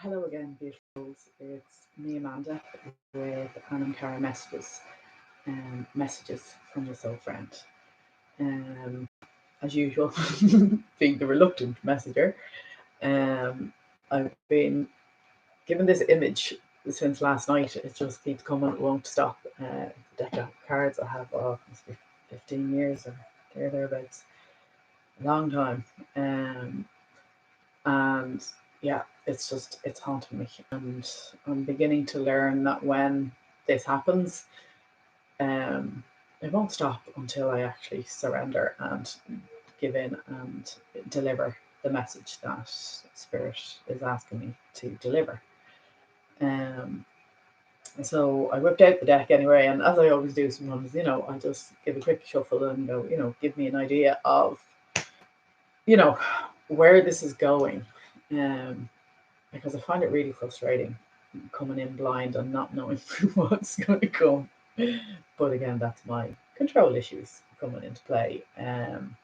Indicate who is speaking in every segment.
Speaker 1: Hello again, beautifuls. It's me, Amanda, with Anam Cara messages from the soul friend. Um, as usual, being the reluctant messenger, I've been given this image since last night. It just keeps coming, it won't stop. The deck of cards I have, must be 15 years or thereabouts, a long time. And yeah, it's haunting me, and I'm beginning to learn that when this happens, um it won't stop until I actually surrender and give in and deliver the message that spirit is asking me to deliver. um so I whipped out the deck anyway, and as I always do, sometimes, I just give a quick shuffle and go, give me an idea of, you know where this is going. um because I find it really frustrating coming in blind and not knowing what's going to come. But again, that's my control issues coming into play. And,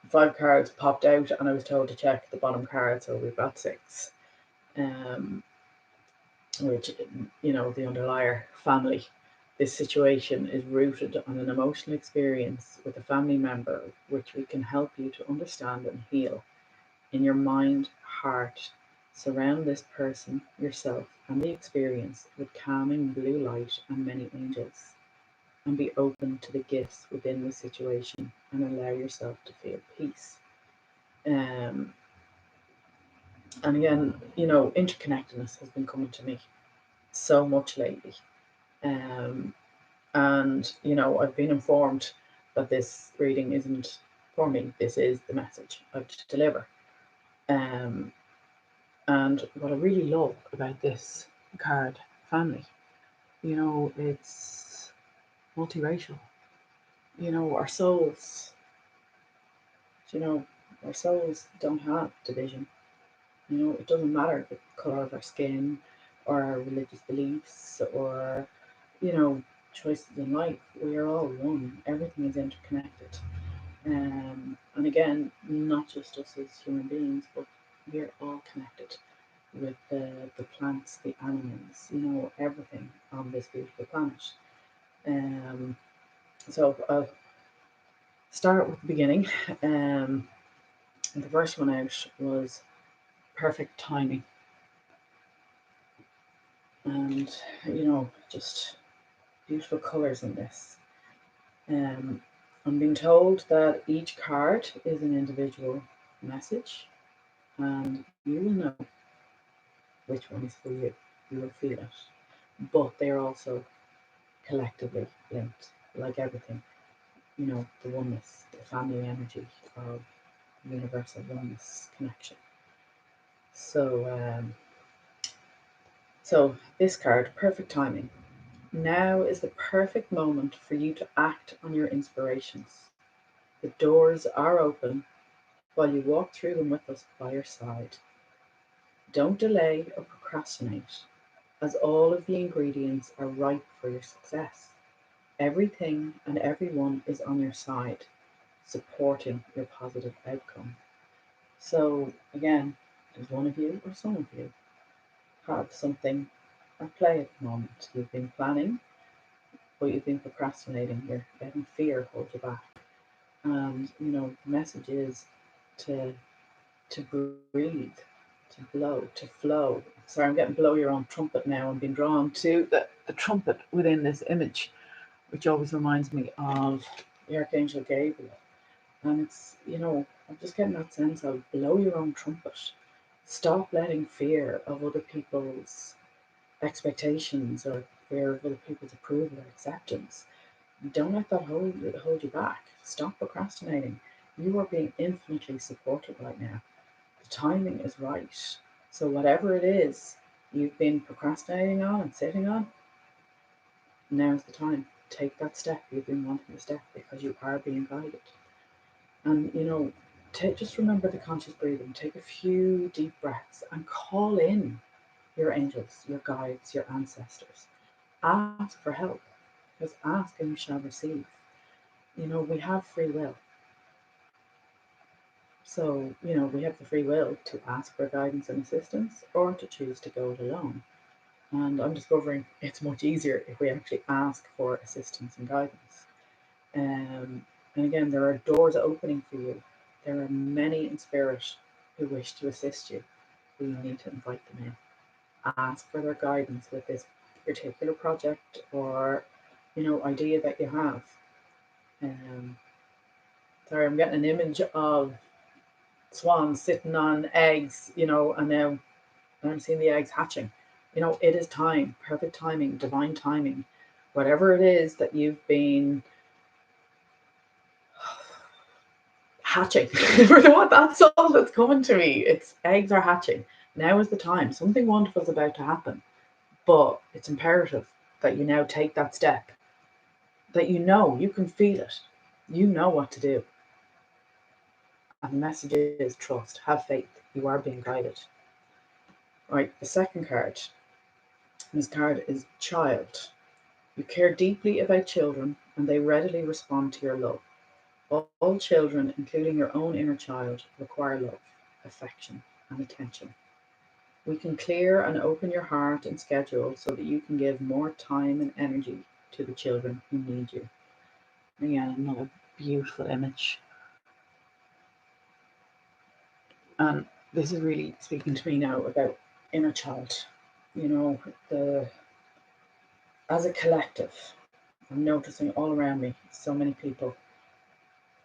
Speaker 1: 5 cards popped out, and I was told to check the bottom card, so we've got 6. Um, which, the underlier family. This situation is rooted on an emotional experience with a family member, which we can help you to understand and heal in your mind, heart. Surround this person, yourself, and the experience with calming blue light and many angels, and be open to the gifts within the situation and allow yourself to feel peace. Um, and again, interconnectedness has been coming to me so much lately. Um, and, I've been informed that this reading isn't for me, this is the message I've to deliver. Um, And what I really love about this card family, it's multiracial. Our souls, you know, our souls don't have division. It doesn't matter the color of our skin or our religious beliefs or, you know, choices in life. We are all one. Everything is interconnected. And again, not just us as human beings, but we are all connected with the plants, the animals, everything on this beautiful planet. Um, so I'll start with the beginning. Um, the first one out was perfect timing, and just beautiful colors in this. Um, I'm being told that each card is an individual message, and you will know which one is for you. You will feel it, but they are also collectively linked, like everything. The oneness, the family energy of universal oneness connection. So, so this card, perfect timing. Now is the perfect moment for you to act on your inspirations. The doors are open while you walk through them with us by your side. Don't delay or procrastinate, as all of the ingredients are ripe for your success. Everything and everyone is on your side, supporting your positive outcome. So again, does one of you or some of you have something at play at the moment? You've been planning, but you've been procrastinating. You're letting fear hold you back. And the message is to breathe, to blow, to flow. Sorry, I'm getting blow your own trumpet now. I'm being drawn to the trumpet within this image, which always reminds me of the Archangel Gabriel. And it's, I'm just getting that sense of blow your own trumpet. Stop letting fear of other people's expectations or fear of other people's approval or acceptance. Don't let that hold you back. Stop procrastinating. You are being infinitely supported right now. The timing is right. So whatever it is you've been procrastinating on and sitting on, now's the time. Take that step you've been wanting to step, because you are being guided. And just remember the conscious breathing. Take a few deep breaths and call in your angels, your guides, your ancestors. Ask for help, because ask and you shall receive. We have free will. So, we have the free will to ask for guidance and assistance or to choose to go it alone. And I'm discovering it's much easier if we actually ask for assistance and guidance. Um, and again, there are doors opening for you. There are many in spirit who wish to assist you. We need to invite them in. Ask for their guidance with this particular project or, idea that you have. Um, sorry, I'm getting an image of swans sitting on eggs, and now I'm seeing the eggs hatching. It is time, perfect timing, divine timing. Whatever it is that you've been hatching, that's all that's coming to me. It's eggs are hatching. Now is the time. Something wonderful is about to happen, but it's imperative that you now take that step. That you can feel it. You know what to do. And the message is trust, have faith. You are being guided. Right. The second card. This card is child. You care deeply about children, and they readily respond to your love. All children, including your own inner child, require love, affection, and attention. We can clear and open your heart and schedule so that you can give more time and energy to the children who need you. Again, another beautiful image. And this is really speaking to me now about inner child. You know, the as a collective, I'm noticing all around me so many people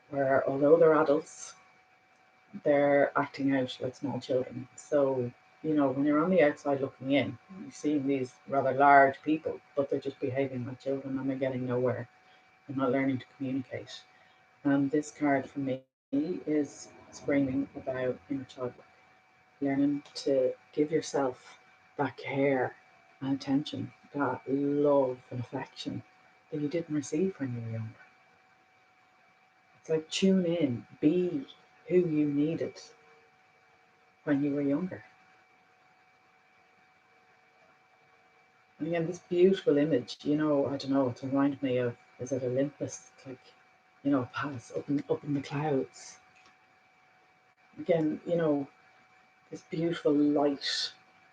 Speaker 1: where, although they're adults, they're acting out like small children. So, when you're on the outside looking in, you see these rather large people, but they're just behaving like children and they're getting nowhere. They're not learning to communicate. And this card for me is screaming about inner child work, learning to give yourself that care and attention, that love and affection that you didn't receive when you were younger. It's like tune in, be who you needed when you were younger. And again, this beautiful image, I don't know, it reminded me of, is it Olympus? It's like, palace up in the clouds. Again, this beautiful light,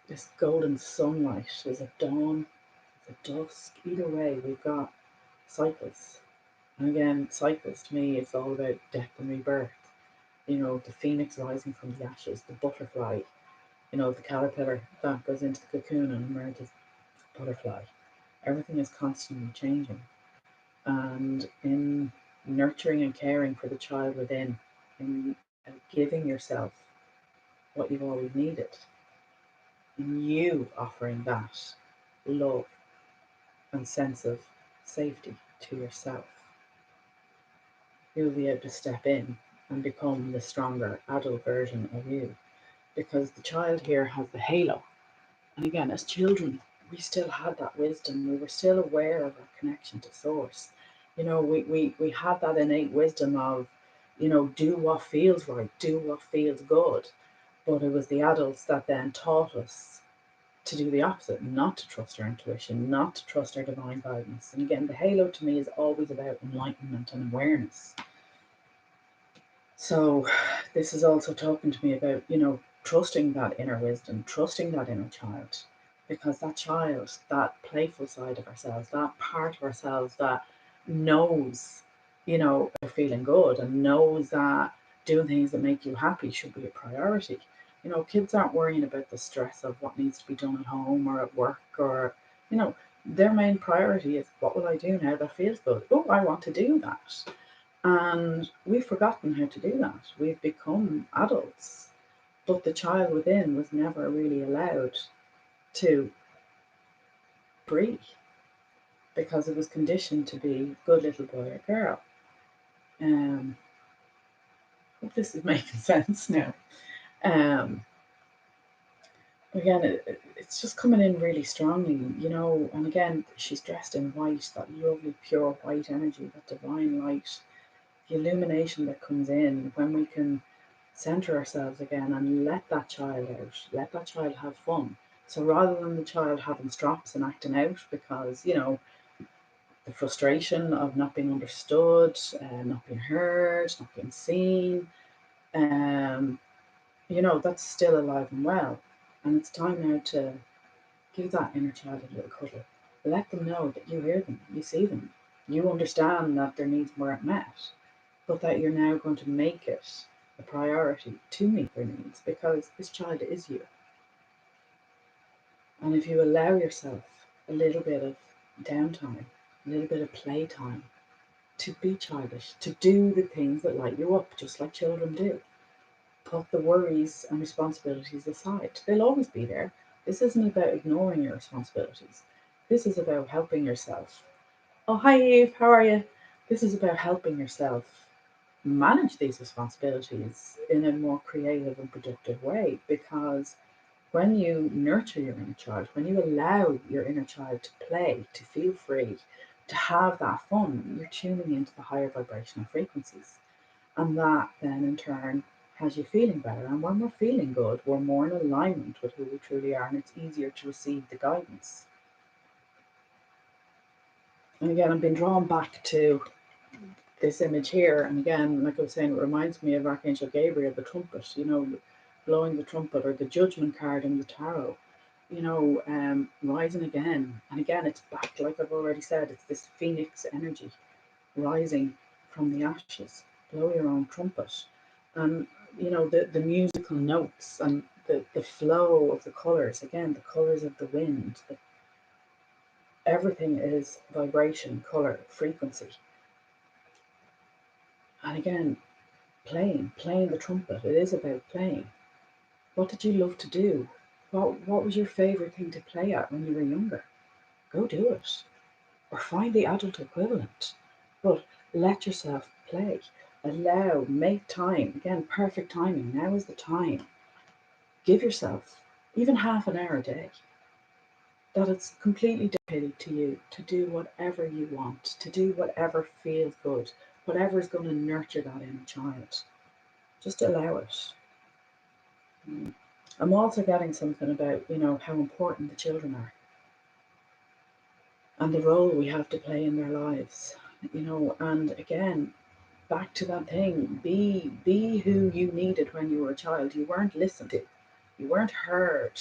Speaker 1: this golden sunlight. Is it dawn? Is it dusk? Either way, we've got cycles. And again, cycles to me, it's all about death and rebirth. The phoenix rising from the ashes, the butterfly, the caterpillar that goes into the cocoon and emerges butterfly. Everything is constantly changing. And in nurturing and caring for the child within, in giving yourself what you've always needed, in you offering that love and sense of safety to yourself, you'll be able to step in and become the stronger adult version of you. Because the child here has the halo. And again, as children, we still had that wisdom. We were still aware of our connection to source. We had that innate wisdom of, do what feels right, do what feels good. But it was the adults that then taught us to do the opposite, not to trust our intuition, not to trust our divine guidance. And again, the halo to me is always about enlightenment and awareness. So this is also talking to me about, trusting that inner wisdom, trusting that inner child, because that child, that playful side of ourselves, that part of ourselves that knows, they're feeling good and knows that doing things that make you happy should be a priority. Kids aren't worrying about the stress of what needs to be done at home or at work or, you know, their main priority is what will I do now that feels good? Oh, I want to do that. And we've forgotten how to do that. We've become adults, but the child within was never really allowed to breathe because it was conditioned to be good little boy or girl. Um, hope this is making sense now. Um, again, it's just coming in really strongly, and again, she's dressed in white, that lovely, pure white energy, that divine light, the illumination that comes in when we can center ourselves again and let that child out, let that child have fun. So rather than the child having strops and acting out because, the frustration of not being understood, not being heard, not being seen, um, that's still alive and well. And it's time now to give that inner child a little cuddle. Let them know that you hear them, you see them, you understand that their needs weren't met, but that you're now going to make it a priority to meet their needs because this child is you. And if you allow yourself a little bit of downtime, a little bit of playtime, to be childish, to do the things that light you up, just like children do. Put the worries and responsibilities aside. They'll always be there. This isn't about ignoring your responsibilities. This is about helping yourself. Oh, hi, Eve. How are you? This is about helping yourself manage these responsibilities in a more creative and productive way because when you nurture your inner child, when you allow your inner child to play, to feel free, to have that fun, you're tuning into the higher vibrational frequencies. And that then in turn has you feeling better. And when we're feeling good, we're more in alignment with who we truly are, and it's easier to receive the guidance. And again, I've been drawn back to this image here. And again, like I was saying, it reminds me of Archangel Gabriel, the trumpet, blowing the trumpet, or the judgment card in the tarot, rising again. And again, it's back, like I've already said, it's this phoenix energy rising from the ashes. Blow your own trumpet. And, the musical notes and the flow of the colors, again, the colors of the wind, everything is vibration, color, frequency. And again, playing the trumpet. It is about playing. What did you love to do? What was your favorite thing to play at when you were younger? Go do it. Or find the adult equivalent. But let yourself play. Allow, make time. Again, perfect timing. Now is the time. Give yourself even half an hour a day. That it's completely dedicated to you to do whatever you want, to do whatever feels good, whatever is going to nurture that inner child. Just allow it. I'm also getting something about, how important the children are and the role we have to play in their lives, and again, back to that thing, be who you needed when you were a child. You weren't listened to, you weren't heard.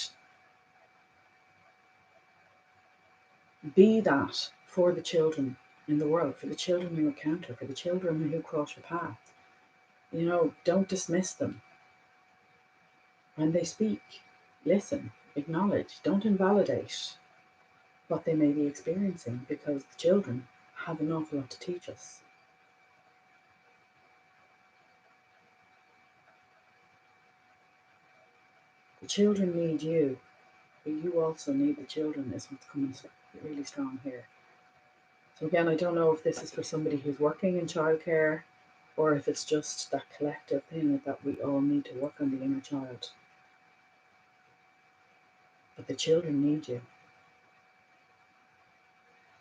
Speaker 1: Be that for the children in the world, for the children you encounter, for the children who cross your path. Don't dismiss them when they speak. Listen, acknowledge, don't invalidate what they may be experiencing, because the children have an awful lot to teach us. The children need you, but you also need the children, is what's coming really strong here. So again, I don't know if this is for somebody who's working in childcare or if it's just that collective thing that we all need to work on the inner child. But the children need you.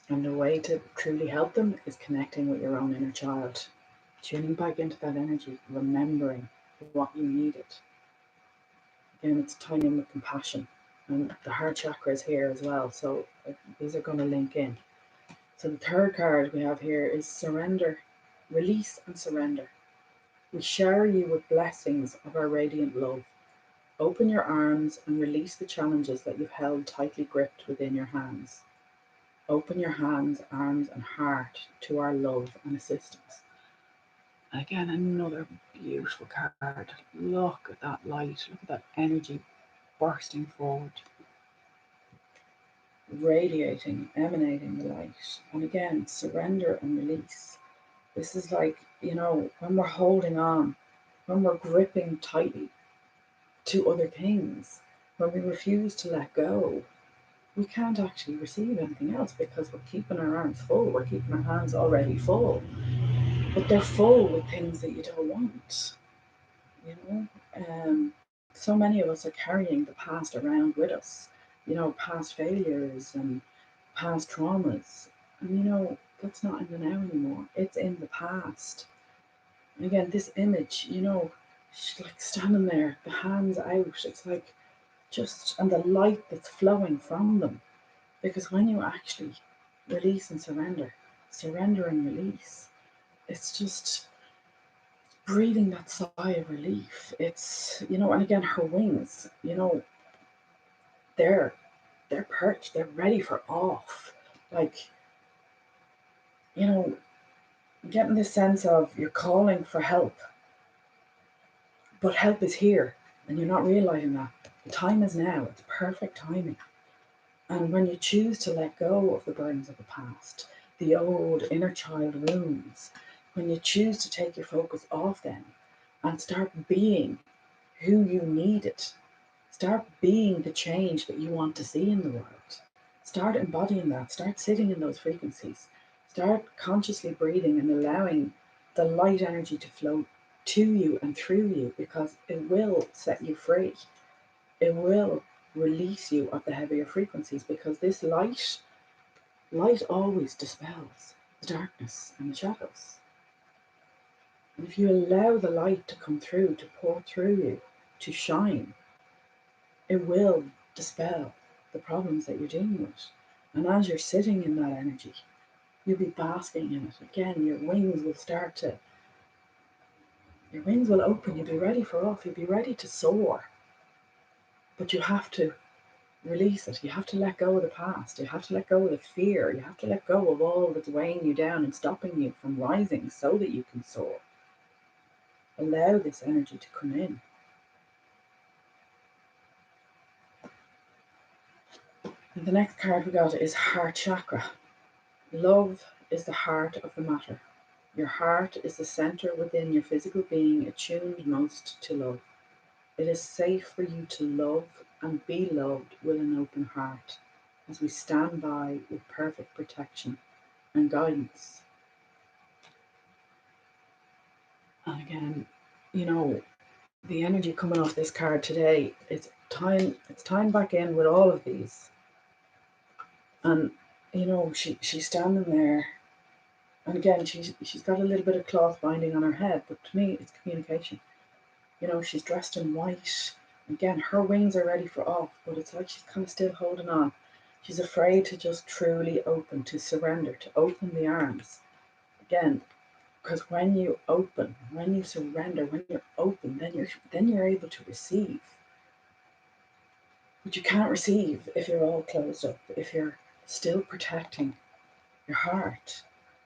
Speaker 1: And the way to truly help them is connecting with your own inner child, tuning back into that energy, remembering what you needed. Again, it's tying in with compassion. And the heart chakra is here as well. So these are going to link in. So the third card we have here is surrender, release and surrender. We shower you with blessings of our radiant love. Open your arms and release the challenges that you've held tightly gripped within your hands. Open your hands, arms, and heart to our love and assistance. And again, another beautiful card. Look at that light, look at that energy bursting forward, radiating, emanating the light. And again, surrender and release. This is like, when we're holding on, when we're gripping tightly to other things, when we refuse to let go, we can't actually receive anything else because we're keeping our arms full, we're keeping our hands already full, but they're full with things that you don't want. So many of us are carrying the past around with us, past failures and past traumas. And that's not in the now anymore. It's in the past. And again, this image, she's like standing there, the hands out. It's like and the light that's flowing from them. Because when you actually release and surrender and release, it's just breathing that sigh of relief. It's, and again, her wings, they're they're perched, they're ready for off. Like, you know, getting this sense of you're calling for help, but help is here, and you're not realizing that. The time is now, it's perfect timing. And when you choose to let go of the burdens of the past, the old inner child wounds, when you choose to take your focus off them and start being who you need it, start being the change that you want to see in the world, start embodying that, start sitting in those frequencies, start consciously breathing and allowing the light energy to flow to you and through you, because it will set you free. It will release you of the heavier frequencies, because this light always dispels the darkness and the shadows. And if you allow the light to come through, to pour through you, to shine, it will dispel the problems that you're dealing with. And as you're sitting in that energy, you'll be basking in it. Again, your wings will open, you'll be ready for off, you'll be ready to soar. But you have to release it. You have to let go of the past. You have to let go of the fear. You have to let go of all that's weighing you down and stopping you from rising so that you can soar. Allow this energy to come in. And the next card we got is Heart Chakra. Love is the heart of the matter. Your heart is the center within your physical being, attuned most to love. It is safe for you to love and be loved with an open heart, as we stand by with perfect protection and guidance. And again, the energy coming off this card today, it's time back in with all of these. And she's standing there, and again she's got a little bit of cloth binding on her head, but to me it's communication. She's dressed in white. Again, her wings are ready for off, but it's like she's kind of still holding on. She's afraid to just truly open, to surrender, to open the arms. Again, because when you open, when you surrender, when you're open, then you're able to receive. But you can't receive if you're all closed up, if you're still protecting your heart.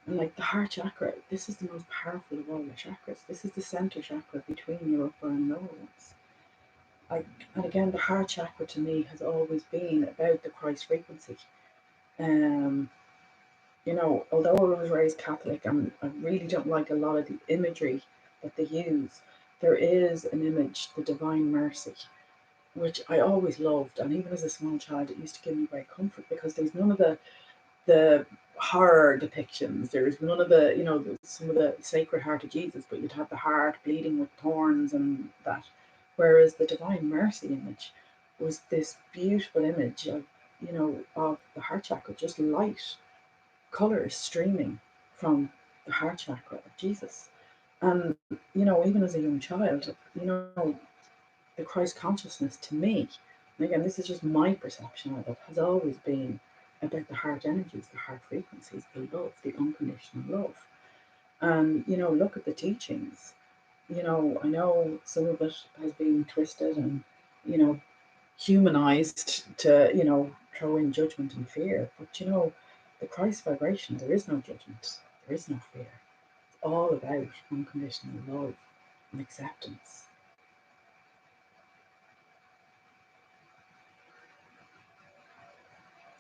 Speaker 1: And like the heart chakra, this is the most powerful of all your chakras. This is the center chakra between your upper and lower ones. And again, the heart chakra to me has always been about the Christ frequency. Um, although I was raised Catholic, I really don't like a lot of the imagery that they use. There is an image, the Divine Mercy, which I always loved, and even as a small child, it used to give me great comfort, because there's none of the horror depictions. There's none of some of the Sacred Heart of Jesus, but you'd have the heart bleeding with thorns and that. Whereas the Divine Mercy image was this beautiful image of the heart chakra, just light colors streaming from the heart chakra of Jesus. And even as a young child, the Christ consciousness to me, and again, this is just my perception of it, has always been about the heart energies, the heart frequencies, the love, the unconditional love. And, look at the teachings. I know some of it has been twisted and, you know, humanized to, throw in judgment and fear. But, the Christ vibration, there is no judgment, there is no fear. It's all about unconditional love and acceptance.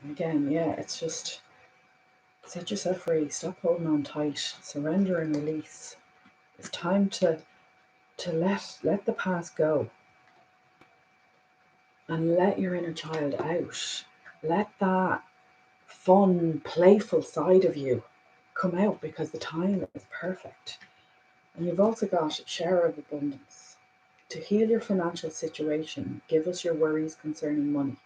Speaker 1: And again, yeah, it's just set yourself free, stop holding on tight, surrender and release. It's time to let the past go and let your inner child out. Let that fun, playful side of you come out, because the time is perfect. And you've also got shower of abundance. To heal your financial situation, give us your worries concerning money.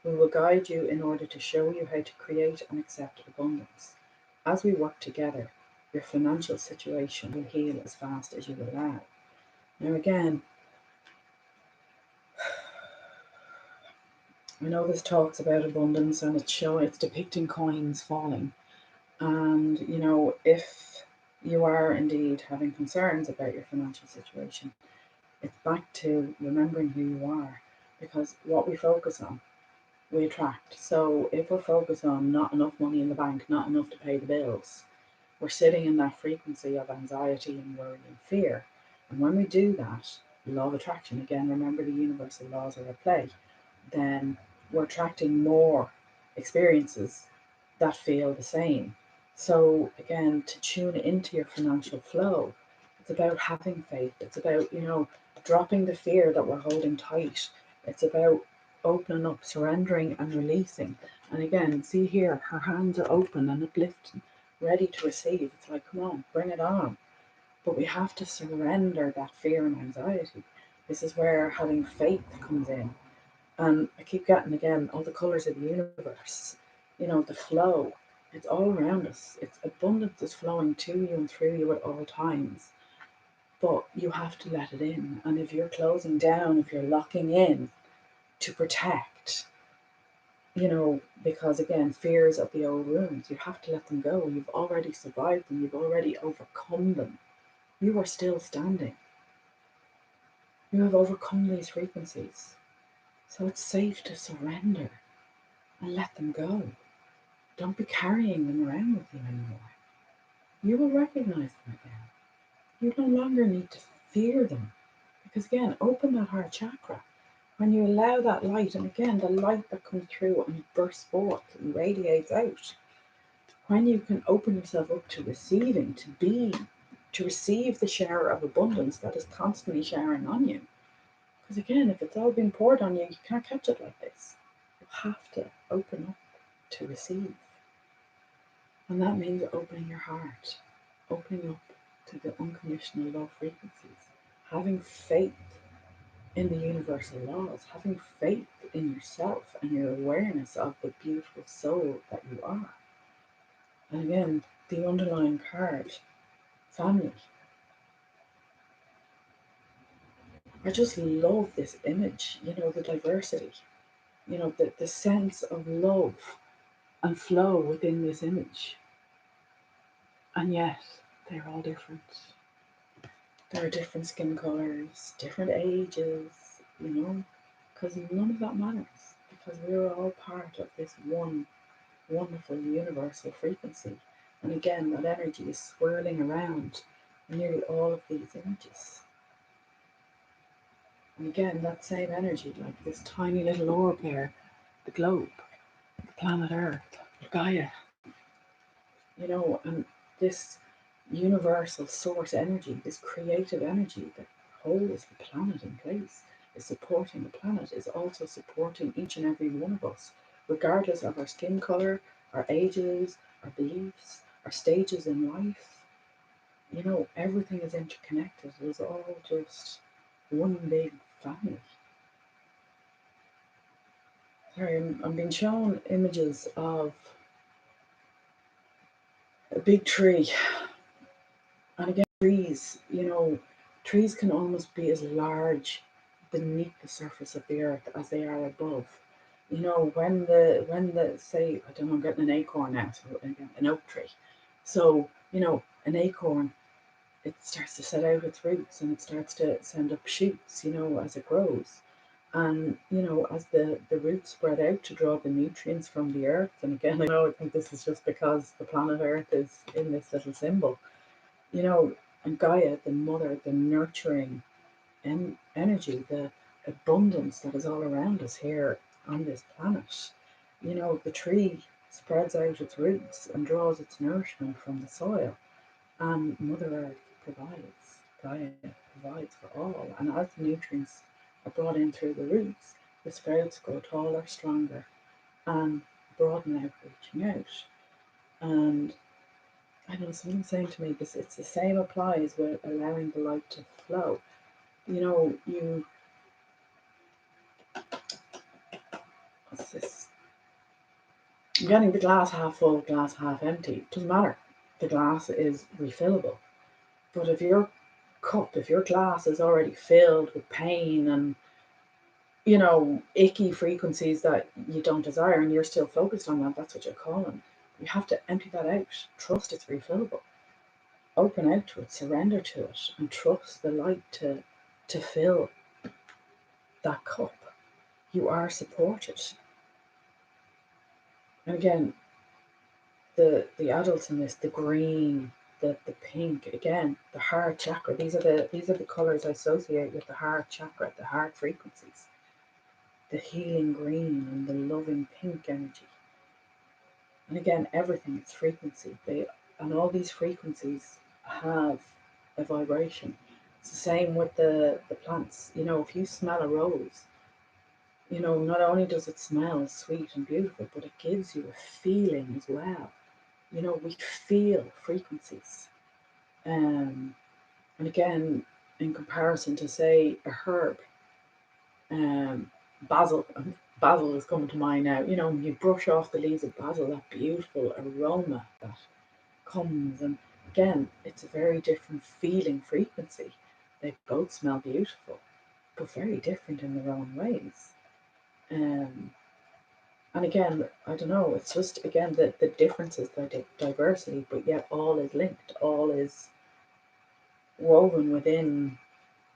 Speaker 1: We will guide you in order to show you how to create and accept abundance. As we work together, your financial situation will heal as fast as you allow. Now, again, I know this talks about abundance, and it's depicting coins falling. And, if you are indeed having concerns about your financial situation, it's back to remembering who you are, because what we focus on, we attract. So if we're focused on not enough money in the bank, not enough to pay the bills, we're sitting in that frequency of anxiety and worry and fear. And when we do that, law of attraction, again, remember the universal laws are at play, then we're attracting more experiences that feel the same. So again, to tune into your financial flow, it's about having faith. It's about, dropping the fear that we're holding tight. It's about opening up, surrendering and releasing. And again, see here, her hands are open and uplifting, ready to receive. It's like, come on, bring it on. But we have to surrender that fear and anxiety. This is where having faith comes in. And I keep getting again all the colors of the universe, the flow. It's all around us. It's abundance is flowing to you and through you at all times. But you have to let it in. And if you're closing down, if you're locking in to protect, because again, fears of the old wounds, you have to let them go. You've already survived them, you've already overcome them. You are still standing. You have overcome these frequencies. So it's safe to surrender and let them go. Don't be carrying them around with you anymore. You will recognize them again. You no longer need to fear them. Because again, open that heart chakra. When you allow that light, and again, the light that comes through and bursts forth and radiates out, when you can open yourself up to receiving, to receive the shower of abundance that is constantly showering on you. Because again, if it's all being poured on you, you can't catch it like this. You have to open up to receive. And that means opening your heart, opening up to the unconditional love frequencies, having faith in the universal laws, having faith in yourself and your awareness of the beautiful soul that you are. And again, the underlying card, family. I just love this image, the diversity, the sense of love and flow within this image. And yet, they're all different. There are different skin colors, different ages, because none of that matters, because we're all part of this one wonderful universal frequency. And again, that energy is swirling around nearly all of these images. And again, that same energy, like this tiny little orb there, the globe, the planet Earth, Gaia, and this universal source energy, this creative energy that holds the planet in place, is supporting the planet, is also supporting each and every one of us, regardless of our skin color, our ages, our beliefs, our stages in life. Everything is interconnected. It is all just one big family. Sorry, I'm being shown images of a big tree. And again, trees can almost be as large beneath the surface of the earth as they are above. When the say, I don't know, I'm getting an acorn now, so again, an oak tree. So, an acorn, it starts to set out its roots and it starts to send up shoots, as it grows. And, as the roots spread out to draw the nutrients from the earth, and again, I think this is just because the planet Earth is in this little symbol, you know, and Gaia, the mother, the nurturing energy, the abundance that is all around us here on this planet. The tree spreads out its roots and draws its nourishment from the soil, and Mother Earth provides. Gaia provides for all, and as the nutrients are brought in through the roots, the sprouts grow taller, stronger, and broaden out, reaching out. And I know someone saying to me this, it's the same applies with allowing the light to flow. You what's this? You're getting the glass half full, glass half empty. It doesn't matter. The glass is refillable. But if your glass is already filled with pain and icky frequencies that you don't desire and you're still focused on that, that's what you're calling. You have to empty that out. Trust it's refillable. open out to it, surrender to it, and trust the light to fill that cup. You are supported. And again, the adults in this, the green, the pink, again, the heart chakra. These are the colours I associate with the heart chakra, the heart frequencies. The healing green and the loving pink energy. And again, everything is frequency. And all these frequencies have a vibration. It's the same with the plants. If you smell a rose, not only does it smell sweet and beautiful, but it gives you a feeling as well. We feel frequencies. And again, in comparison to, say, a herb, um, basil. Basil is coming to mind now. When you brush off the leaves of basil, that beautiful aroma that comes, and again, it's a very different feeling frequency. They both smell beautiful, but very different in their own ways. Um, and again, I don't know. It's just again the differences, the diversity, but yet all is linked. All is woven within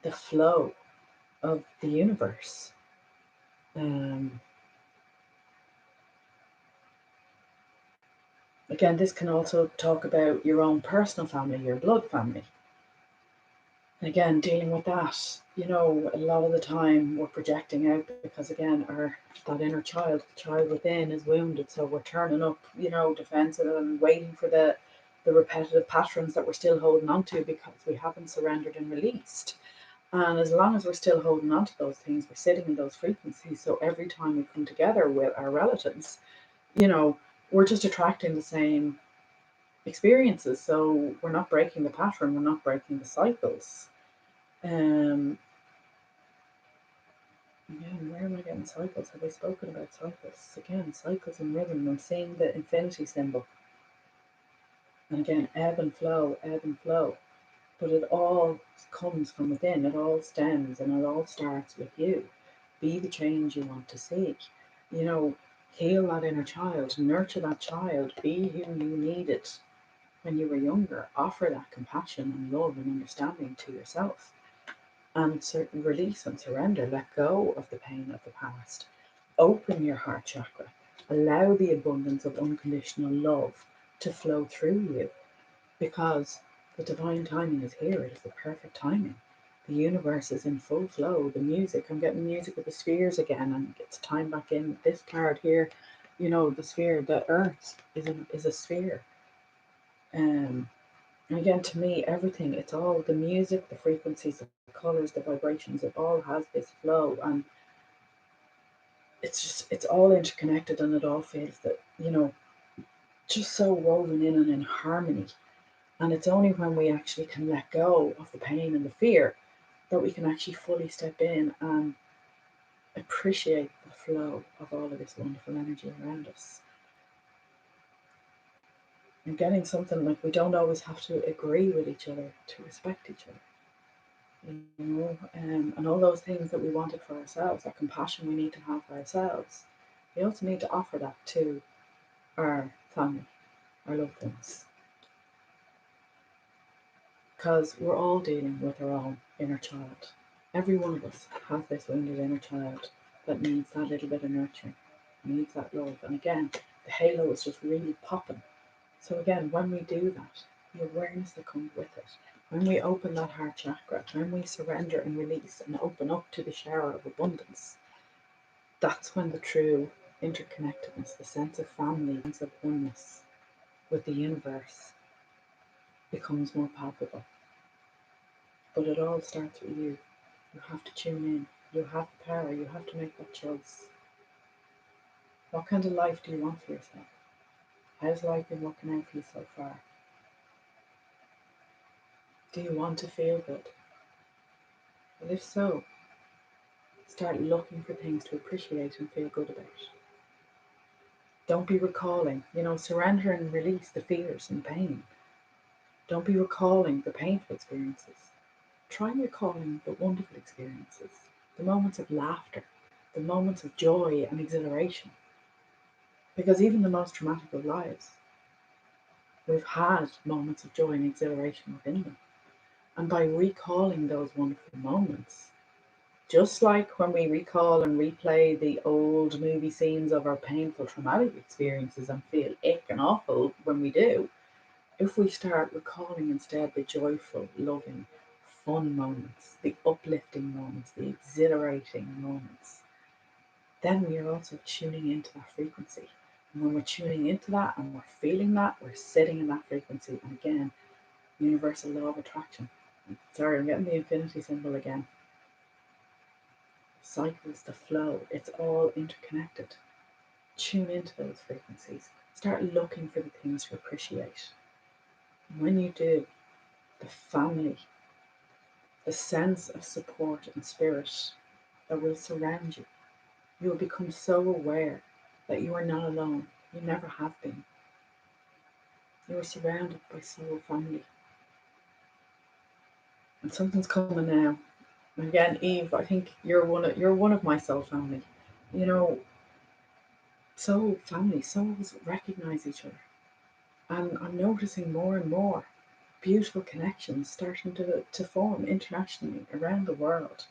Speaker 1: the flow of the universe. Um, Again, this can also talk about your own personal family, your blood family. And again, dealing with that, a lot of the time we're projecting out because again, that inner child, the child within is wounded. So we're turning up, defensive and waiting for the repetitive patterns that we're still holding on to because we haven't surrendered and released. And as long as we're still holding on to those things, we're sitting in those frequencies. So every time we come together with our relatives, we're just attracting the same experiences. So we're not breaking the pattern, we're not breaking the cycles. Again, where am I getting cycles? Have I spoken about cycles? Again, cycles and rhythm. I'm seeing the infinity symbol. And again, ebb and flow, ebb and flow. But it all comes from within, it all stems and it all starts with you. Be the change you want to see. Heal that inner child, nurture that child, be who you needed when you were younger. Offer that compassion and love and understanding to yourself. And certain release and surrender, let go of the pain of the past. Open your heart chakra. Allow the abundance of unconditional love to flow through you because the divine timing is here. It is the perfect timing. The universe is in full flow. The music, I'm getting music of the spheres again, and it's time back in this card here. The sphere, the earth is a sphere. And again, to me, everything, it's all the music, the frequencies, the colors, the vibrations, it all has this flow. And it's all interconnected and it all feels that, just so woven in and in harmony. And it's only when we actually can let go of the pain and the fear that we can actually fully step in and appreciate the flow of all of this wonderful energy around us. And getting something like we don't always have to agree with each other to respect each other. And all those things that we wanted for ourselves, that compassion we need to have for ourselves, we also need to offer that to our family, our loved ones. Because we're all dealing with our own inner child. Every one of us has this wounded inner child that needs that little bit of nurturing, needs that love. And again, the halo is just really popping. So again, when we do that, the awareness that comes with it, when we open that heart chakra, when we surrender and release and open up to the shower of abundance, that's when the true interconnectedness, the sense of family, the sense of oneness with the universe becomes more palpable. But it all starts with you. You have to tune in. You have the power. You have to make that choice. What kind of life do you want for yourself? How's life been working out for you so far? Do you want to feel good? Well, if so, start looking for things to appreciate and feel good about. Don't be recalling, surrender and release the fears and pain. Don't be recalling the painful experiences. Try recalling the wonderful experiences, the moments of laughter, the moments of joy and exhilaration. Because even the most traumatic of lives We've had moments of joy and exhilaration within them. And by recalling those wonderful moments, just like when we recall and replay the old movie scenes of our painful traumatic experiences and feel ick and awful when we do, if we start recalling instead the joyful, loving, fun moments, the uplifting moments, the exhilarating moments, then we are also tuning into that frequency. And when we're tuning into that and we're feeling that, we're sitting in that frequency. And again, universal law of attraction. Sorry, I'm getting the infinity symbol again. Cycles, the flow, it's all interconnected. Tune into those frequencies. Start looking for the things to appreciate. And when you do, the family, the sense of support and spirit that will surround you, you will become so aware that you are not alone. You never have been. You are surrounded by soul family. And something's coming now. And again, Eve, I think you're one of my soul family. You know, soul family, souls recognize each other. And I'm noticing more and more beautiful connections starting to form internationally around the world.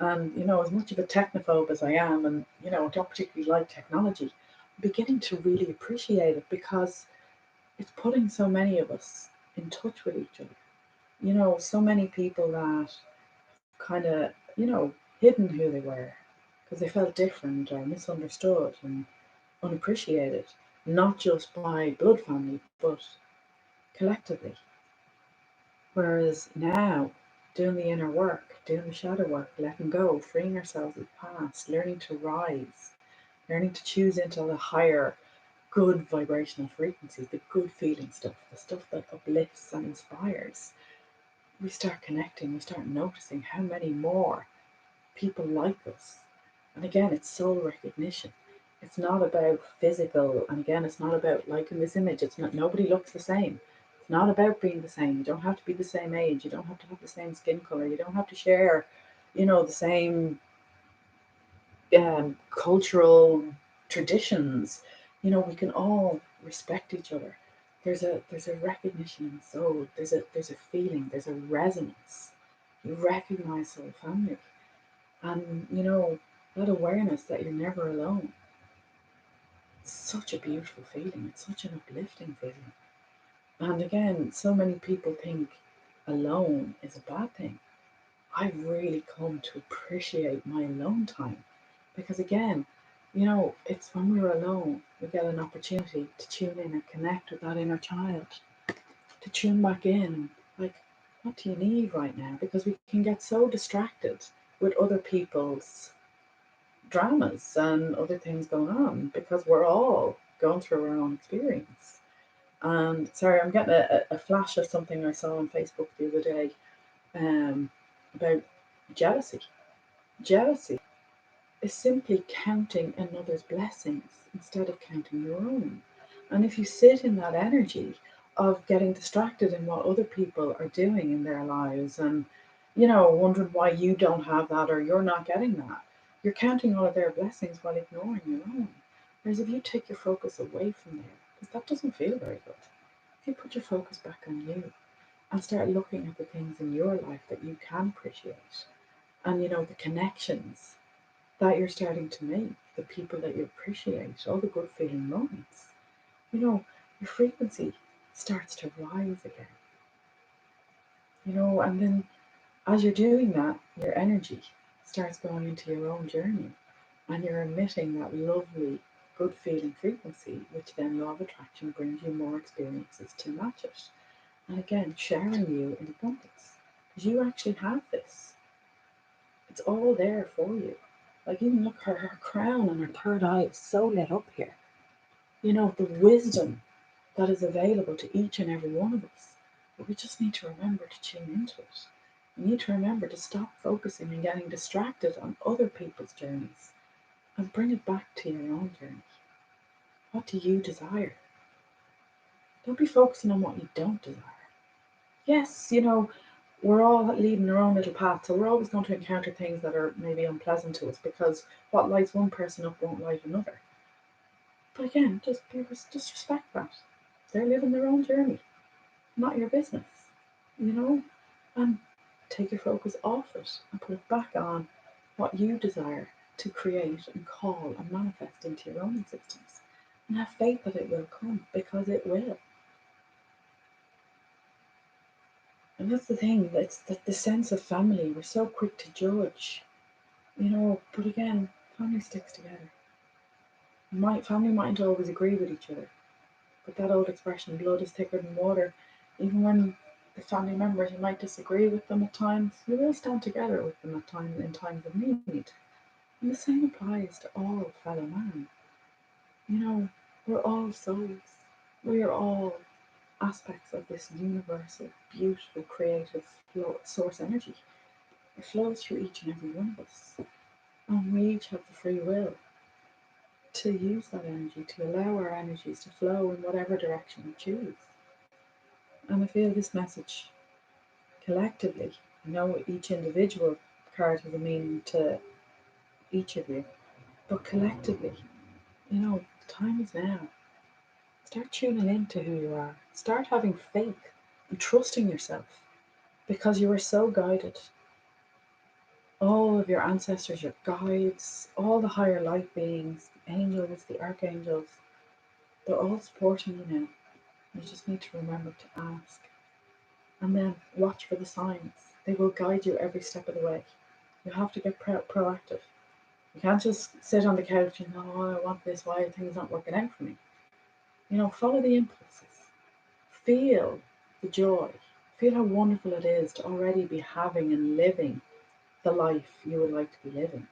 Speaker 1: And, as much of a technophobe as I am, and, I don't particularly like technology, I'm beginning to really appreciate it because it's putting so many of us in touch with each other. So many people that kind of, hidden who they were because they felt different or misunderstood and unappreciated, not just by blood family, but collectively. Whereas now, doing the inner work, doing the shadow work, letting go, freeing ourselves of the past, learning to rise, learning to choose into the higher, good vibrational frequencies, the good feeling stuff, the stuff that uplifts and inspires, we start connecting, we start noticing how many more people like us. And again, it's soul recognition. It's not about physical, and again, it's not about liking this image. It's not, nobody looks the same. It's not about being the same. You don't have to be the same age. You don't have to have the same skin color. You don't have to share, the same cultural traditions. We can all respect each other. There's a recognition in soul. There's a feeling. There's a resonance. You recognize soul family. And that awareness that you're never alone. It's such a beautiful feeling. It's such an uplifting feeling. And again, so many people think alone is a bad thing. I've really come to appreciate my alone time because again, it's when we're alone we get an opportunity to tune in and connect with that inner child, to tune back in, like, what do you need right now? Because we can get so distracted with other people's dramas and other things going on because we're all going through our own experience. And sorry, I'm getting a flash of something I saw on Facebook the other day about jealousy. Jealousy is simply counting another's blessings instead of counting your own. And if you sit in that energy of getting distracted in what other people are doing in their lives and, wondering why you don't have that or you're not getting that, you're counting all of their blessings while ignoring your own. Whereas if you take your focus away from there, because that doesn't feel very good, if you put your focus back on you and start looking at the things in your life that you can appreciate and, the connections that you're starting to make, the people that you appreciate, all the good feeling moments, your frequency starts to rise again. And then as you're doing that, your energy starts going into your own journey and you're emitting that lovely, good feeling frequency, which then law of attraction brings you more experiences to match it. And again, sharing you in abundance because you actually have this. It's all there for you. Like, even look, her crown and her third eye is so lit up here. The wisdom that is available to each and every one of us. But we just need to remember to tune into it. We need to remember to stop focusing and getting distracted on other people's journeys and bring it back to your own journey. What do you desire? Don't be focusing on what you don't desire. Yes, we're all leading our own little path, so we're always going to encounter things that are maybe unpleasant to us because what lights one person up won't light another. But again, just respect that. They're living their own journey, not your business, you know? And take your focus off it and put it back on what you desire to create and call and manifest into your own existence. And have faith that it will come, because it will. And that's the thing, it's that the sense of family, we're so quick to judge, but again, family sticks together. Family mightn't always agree with each other, but that old expression, blood is thicker than water, even when the family members, you might disagree with them at times, you will stand together with them at times in times of need. And the same applies to all fellow man. We're all souls. We are all aspects of this universal, beautiful, creative source energy. It flows through each and every one of us. And we each have the free will to use that energy, to allow our energies to flow in whatever direction we choose. And I feel this message collectively, each individual card has a meaning to each of you, but collectively, the time is now. Start tuning into who you are. Start having faith and trusting yourself, because you are so guided. All of your ancestors, your guides, all the higher light beings, the angels, the archangels, they're all supporting you now. You just need to remember to ask. And then watch for the signs. They will guide you every step of the way. You have to get proactive. You can't just sit on the couch and, oh, I want this, why are things not working out for me? Follow the impulses. Feel the joy. Feel how wonderful it is to already be having and living the life you would like to be living.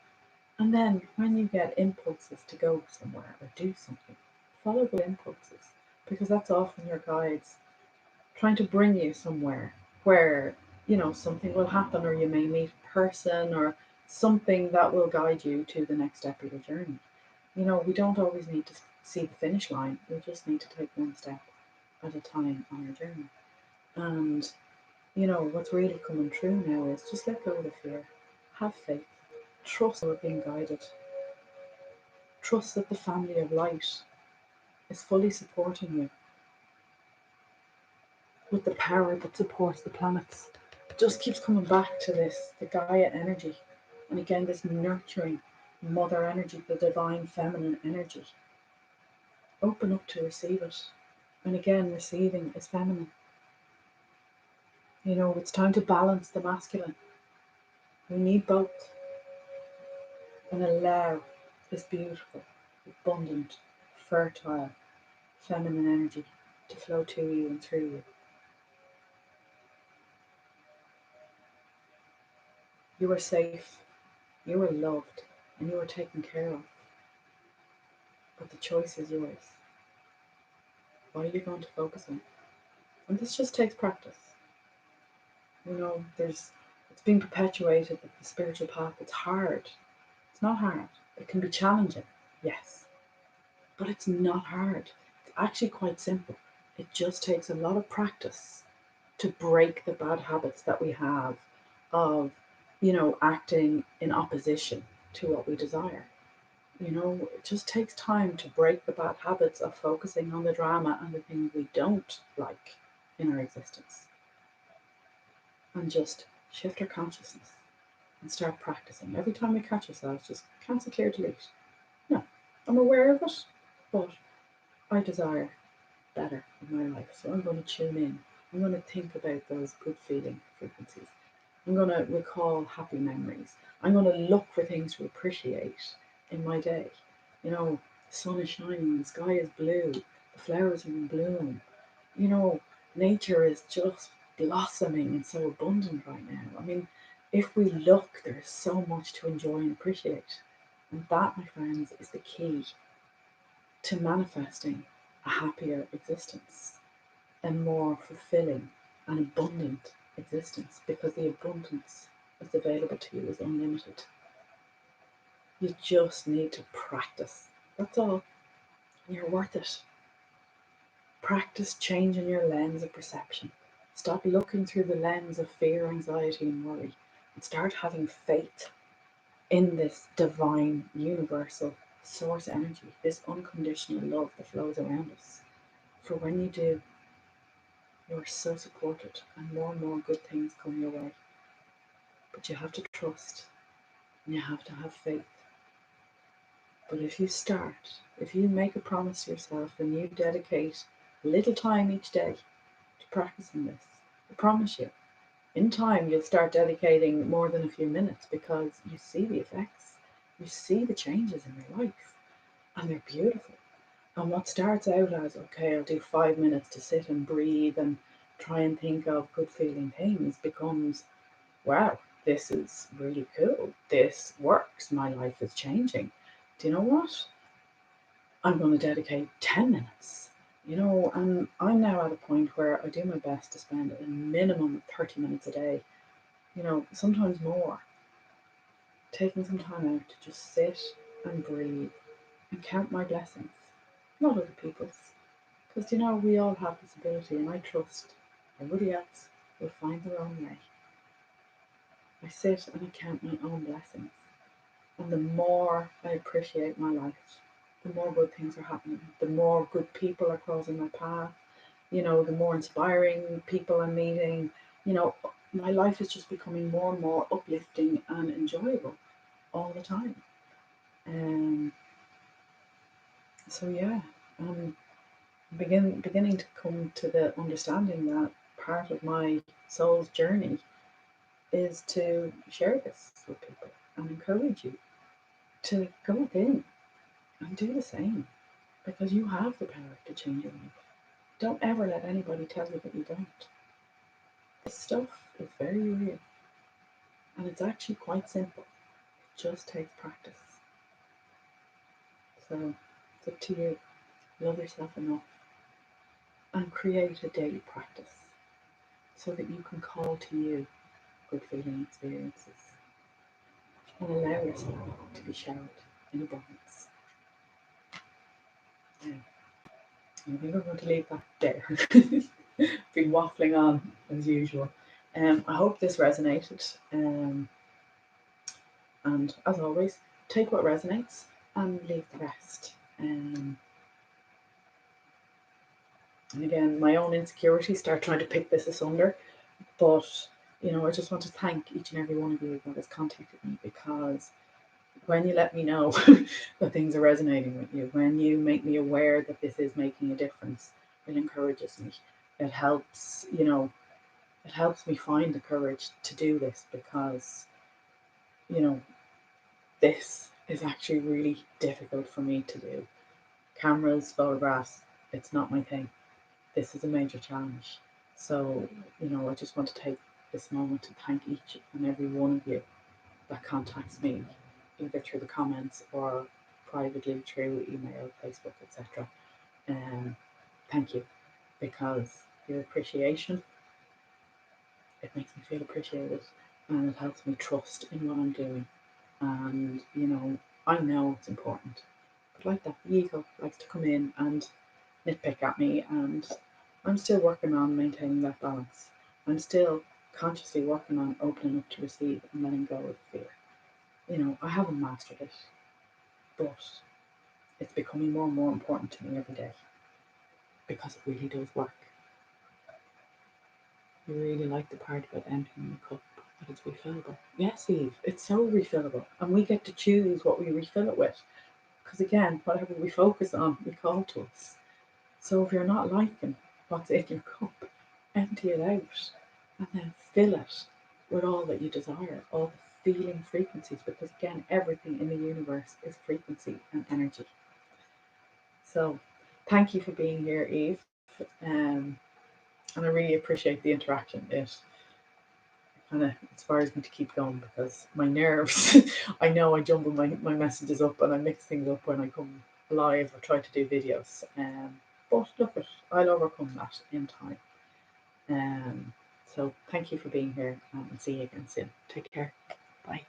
Speaker 1: And then when you get impulses to go somewhere or do something, follow the impulses, because that's often your guides trying to bring you somewhere where, something will happen, or you may meet a person or something that will guide you to the next step of your journey. We don't always need to see the finish line. We just need to take one step at a time on our journey. And, what's really coming true now is just let go of the fear. Have faith. Trust we're being guided. Trust that the family of light is fully supporting you with the power that supports the planets. It just keeps coming back to this, the Gaia energy. And again, this nurturing mother energy, the divine feminine energy. Open up to receive it. And again, receiving is feminine. It's time to balance the masculine. We need both. And allow this beautiful, abundant, fertile, feminine energy to flow to you and through you. You are safe, you are loved, and you are taken care of. But the choice is yours. What are you going to focus on? And this just takes practice. It's been perpetuated that the spiritual path, it's hard. It's not hard. It can be challenging, yes. But it's not hard. It's actually quite simple. It just takes a lot of practice to break the bad habits that we have of, acting in opposition to what we desire. It just takes time to break the bad habits of focusing on the drama and the things we don't like in our existence. And just shift our consciousness and start practicing. Every time we catch ourselves, just cancel, clear, delete. No, I'm aware of it, but I desire better in my life. So I'm going to tune in. I'm going to think about those good feeling frequencies. I'm going to recall happy memories. I'm going to look for things to appreciate in my day. The sun is shining, the sky is blue, the flowers are in bloom. Nature is just blossoming and so abundant right now. I mean, if we look, there's so much to enjoy and appreciate. And that, my friends, is the key to manifesting a happier existence, a more fulfilling and abundant existence, because the abundance that's available to you is unlimited. You just need to practice. That's all. You're worth it. Practice changing your lens of perception. Stop looking through the lens of fear, anxiety, and worry, and start having faith in this divine, universal source energy, this unconditional love that flows around us. For when you do, you are so supported and more good things come your way. But you have to trust and you have to have faith. But if you start, if you make a promise to yourself and you dedicate a little time each day to practicing this, I promise you, in time you'll start dedicating more than a few minutes because you see the effects, you see the changes in your life, and they're beautiful. And what starts out as, okay, I'll do 5 minutes to sit and breathe and try and think of good feeling things becomes, wow, this is really cool. This works. My life is changing. Do you know what? I'm going to dedicate 10 minutes. And I'm now at a point where I do my best to spend a minimum of 30 minutes a day, sometimes more, taking some time out to just sit and breathe and count my blessings, not other people's. Because, we all have this ability, and I trust everybody else will find their own way. I sit and I count my own blessings. And the more I appreciate my life, the more good things are happening, the more good people are crossing my path, the more inspiring people I'm meeting. My life is just becoming more and more uplifting and enjoyable all the time. So yeah, I'm beginning to come to the understanding that part of my soul's journey is to share this with people and encourage you to go within and do the same, because you have the power to change your life. Don't ever let anybody tell you that you don't. This stuff is very real, and it's actually quite simple. It just takes practice. So it's up to you. Love yourself enough and create a daily practice so that you can call to you good feeling experiences and allow yourself to be showered in abundance. Yeah. I think I'm going to leave that there. Been waffling on as usual. I hope this resonated. And as always, take what resonates and leave the rest. And again, my own insecurities start trying to pick this asunder. But, I just want to thank each and every one of you that has contacted me, because when you let me know that things are resonating with you, when you make me aware that this is making a difference, it encourages me. It helps, it helps me find the courage to do this, because, this is actually really difficult for me to do. Cameras, photographs, it's not my thing. This is a major challenge. So, I just want to take this moment to thank each and every one of you that contacts me, either through the comments or privately through email, Facebook, etc. Thank you, because your appreciation, it makes me feel appreciated, and it helps me trust in what I'm doing. And, I know it's important. But like that, the ego likes to come in and nitpick at me, and I'm still working on maintaining that balance. I'm still consciously working on opening up to receive and letting go of fear. I haven't mastered it, but it's becoming more and more important to me every day, because it really does work. You really like the part about emptying the cup, that it's refillable. Yes, Eve, it's so refillable, and we get to choose what we refill it with. Because again, whatever we focus on, we call to us. So if you're not liking what's in your cup, empty it out and then fill it with all that you desire, all the feeling frequencies, because again, everything in the universe is frequency and energy. So thank you for being here, Eve. And I really appreciate the interaction. It kind of inspires me to keep going, because my nerves, I know I jumble my messages up and I mix things up when I come live or try to do videos. But look, I'll overcome that in time. So thank you for being here, and see you again soon. Take care. Bye.